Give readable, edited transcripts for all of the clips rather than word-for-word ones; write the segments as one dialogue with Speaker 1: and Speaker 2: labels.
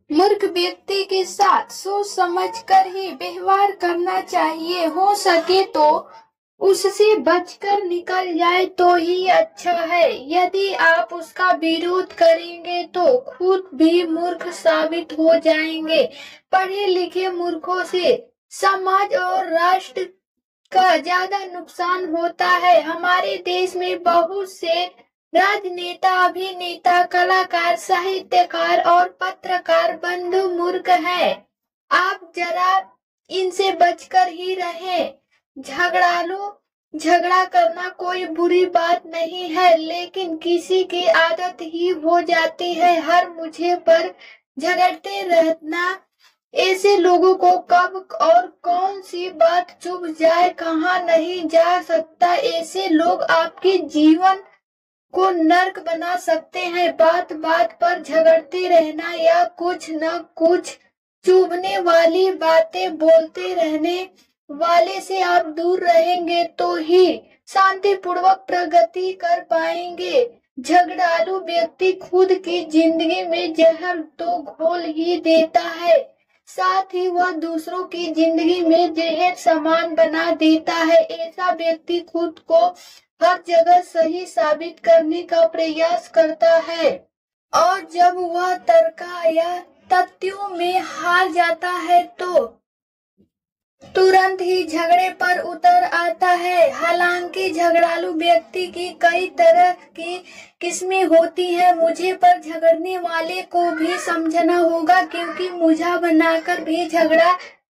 Speaker 1: मूर्ख व्यक्ति के साथ सोच समझ कर ही व्यवहार करना चाहिए। हो सके तो उससे बचकर निकल जाए तो ही अच्छा है। यदि आप उसका विरोध करेंगे तो खुद भी मूर्ख साबित हो जाएंगे। पढ़े लिखे मूर्खों से समाज और राष्ट्र का ज्यादा नुकसान होता है। हमारे देश में बहुत से राजनेता, अभिनेता, कलाकार, साहित्यकार और पत्रकार बंधु मूर्ख हैं। आप जरा इनसे बचकर ही रहें। झगड़ा करना कोई बुरी बात नहीं है, लेकिन किसी की आदत ही हो जाती है हर मुझे पर झगड़ते रहना। ऐसे लोगों को कब और कौन सी बात चुभ जाए कहा नहीं जा सकता। ऐसे लोग आपके जीवन को नर्क बना सकते हैं। बात बात पर झगड़ते रहना या कुछ न कुछ चुभने वाली बातें बोलते रहने वाले से आप दूर रहेंगे तो ही शांतिपूर्वक प्रगति कर पाएंगे। झगड़ालू व्यक्ति खुद की जिंदगी में जहर तो घोल ही देता है, साथ ही वह दूसरों की जिंदगी में जहर समान बना देता है। ऐसा व्यक्ति खुद को हर जगह सही साबित करने का प्रयास करता है, और जब वह तर्क या तथ्यों में हार जाता है तो तुरंत ही झगड़े पर उतर आता है। हालांकि झगड़ालू व्यक्ति की कई तरह की किस्में होती हैं। मुझे पर झगड़ने वाले को भी समझना होगा, क्योंकि मुझा बनाकर भी झगड़ा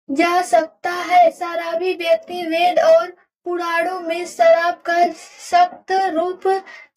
Speaker 1: जा सकता है। शराबी व्यक्ति वेद और पुराणों में शराब का सख्त रूप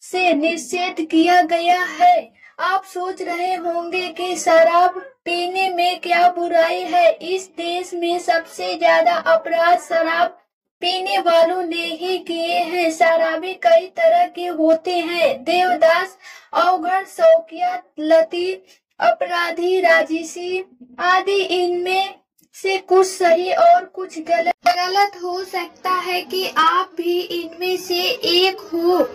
Speaker 1: से निषेध किया गया है। आप सोच रहे होंगे कि शराब पीने में क्या बुराई है। इस देश में सबसे ज्यादा अपराध शराब पीने वालों ने ही किए हैं। शराबी कई तरह के होते हैं, देवदास, अवघड़, शौकिया, लती, अपराधी, राजसी आदि। इनमें से कुछ सही और कुछ गलत हो सकता है कि आप भी इनमें से एक हो।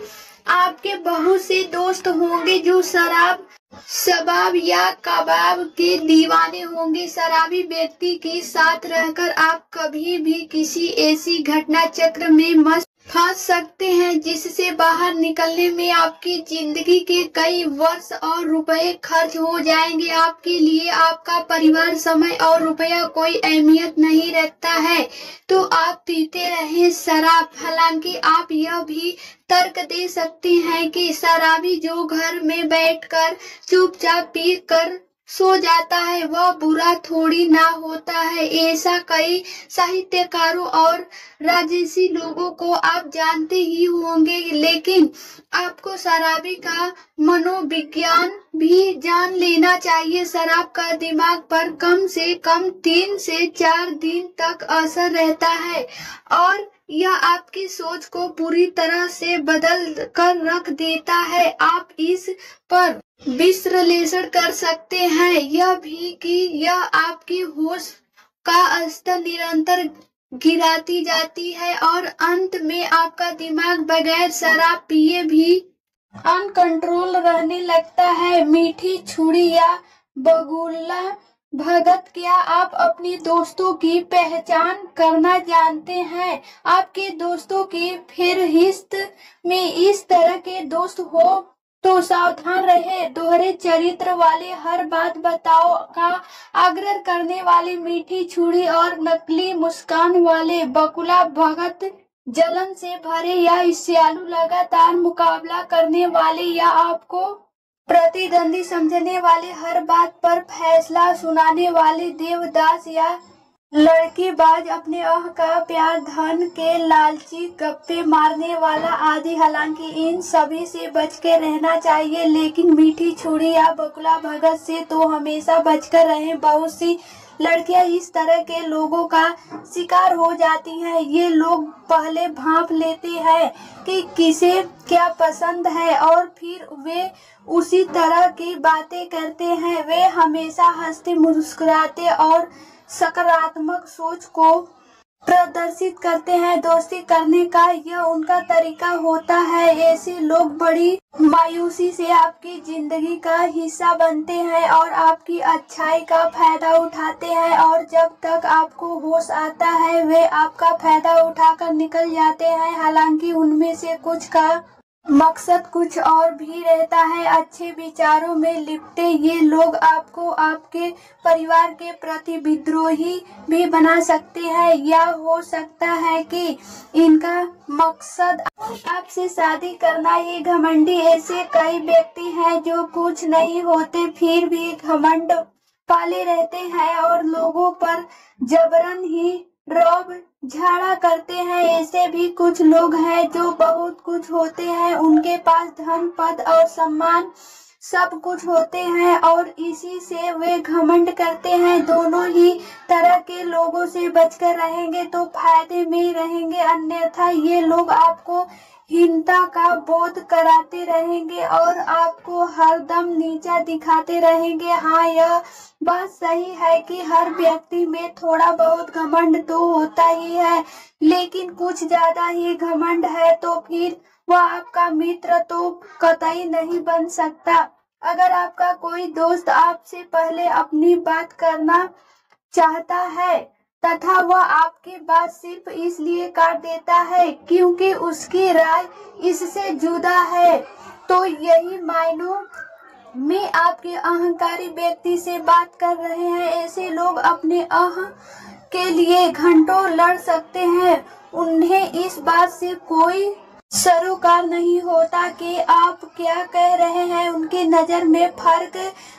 Speaker 1: आपके बहुत से दोस्त होंगे जो शराब, शबाब या कबाब के दीवाने होंगे। शराबी व्यक्ति के साथ रहकर आप कभी भी किसी ऐसी घटना चक्र में मत फंस सकते हैं जिससे बाहर निकलने में आपकी जिंदगी के कई वर्ष और रुपए खर्च हो जाएंगे। आपके लिए आपका परिवार, समय और रुपया कोई अहमियत नहीं रखता है तो आप पीते रहें शराब। हालांकि आप यह भी तर्क दे सकते हैं कि शराबी जो घर में बैठकर चुपचाप पी कर सो जाता है वह बुरा थोड़ी ना होता है। ऐसा कई साहित्यकारों और राजसी लोगों को आप जानते ही होंगे, लेकिन आपको शराबी का मनोविज्ञान भी जान लेना चाहिए। शराब का दिमाग पर कम से कम 3 से 4 दिन तक असर रहता है और यह आपकी सोच को पूरी तरह से बदल कर रख देता है। आप इस पर विश्लेषण कर सकते हैं यह भी कि यह आपकी होश का स्तर निरंतर गिराती जाती है और अंत में आपका दिमाग बगैर शराब पिए भी अनकंट्रोल रहने लगता है। मीठी छुरी या बगुला भगत, क्या आप अपने दोस्तों की पहचान करना जानते हैं? आपके दोस्तों की फहरिस्त में इस तरह के दोस्त हो तो सावधान रहे। दोहरे चरित्र वाले, हर बात बताओ का आग्रह करने वाले, मीठी छुरी और नकली मुस्कान वाले बकुला भगत, जलन से भरे या ईर्ष्यालु, लगातार मुकाबला करने वाले या आपको प्रतिद्वंदी समझने वाले, हर बात पर फैसला सुनाने वाले देवदास या लड़कीबाज, अपने अह का प्यार, धन के लालची, गप्पे मारने वाला आदि। हालांकि इन सभी से बच के रहना चाहिए, लेकिन मीठी छुरी या बकुला भगत से तो हमेशा बचकर रहें। बहुत सी लड़कियां इस तरह के लोगों का शिकार हो जाती हैं। ये लोग पहले भांप लेते हैं कि किसे क्या पसंद है और फिर वे उसी तरह की बातें करते हैं। वे हमेशा हंसते, मुस्कुराते और सकारात्मक सोच को प्रदर्शित करते हैं। दोस्ती करने का यह उनका तरीका होता है। ऐसे लोग बड़ी मायूसी से आपकी जिंदगी का हिस्सा बनते हैं और आपकी अच्छाई का फायदा उठाते हैं, और जब तक आपको होश आता है वे आपका फायदा उठाकर निकल जाते हैं। हालांकि उनमें से कुछ का मकसद कुछ और भी रहता है। अच्छे विचारों में लिपटे ये लोग आपको आपके परिवार के प्रति विद्रोही भी बना सकते हैं, या हो सकता है कि इनका मकसद आपसे शादी करना ही। घमंडी ऐसे कई व्यक्ति हैं जो कुछ नहीं होते फिर भी घमंड पाले रहते हैं और लोगों पर जबरन ही रौब झाड़ा करते हैं। ऐसे भी कुछ लोग हैं जो बहुत कुछ होते हैं, उनके पास धन पद और सम्मान सब कुछ होते हैं और इसी से वे घमंड करते हैं। दोनों ही तरह के लोगों से बचकर रहेंगे तो फायदे में रहेंगे, अन्यथा ये लोग आपको हीनता का बोध कराते रहेंगे और आपको हरदम नीचा दिखाते रहेंगे। हाँ, यह बात सही है कि हर व्यक्ति में थोड़ा बहुत घमंड तो होता ही है, लेकिन कुछ ज्यादा ही घमंड है तो फिर वह आपका मित्र तो कतई नहीं बन सकता। अगर आपका कोई दोस्त आपसे पहले अपनी बात करना चाहता है तथा वह आपकी बात सिर्फ इसलिए काट देता है क्योंकि उसकी राय इससे जुदा है, तो यही मायनों में आपके अहंकारी व्यक्ति से बात कर रहे हैं। ऐसे लोग अपने अह के लिए घंटों लड़ सकते हैं। उन्हें इस बात से कोई सरोकार नहीं होता कि आप क्या कह रहे हैं। उनकी नजर में फर्क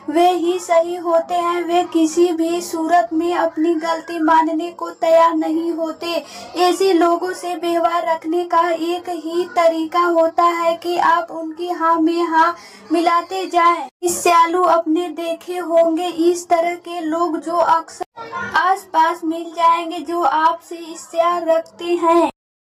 Speaker 1: वे ही सही होते हैं। वे किसी भी सूरत में अपनी गलती मानने को तैयार नहीं होते। ऐसे लोगों से व्यवहार रखने का एक ही तरीका होता है कि आप उनकी हाँ में हाँ मिलाते जाएं। ईर्ष्यालु अपने देखे होंगे इस तरह के लोग जो अक्सर आसपास मिल जाएंगे जो आपसे ईर्ष्या रखते हैं।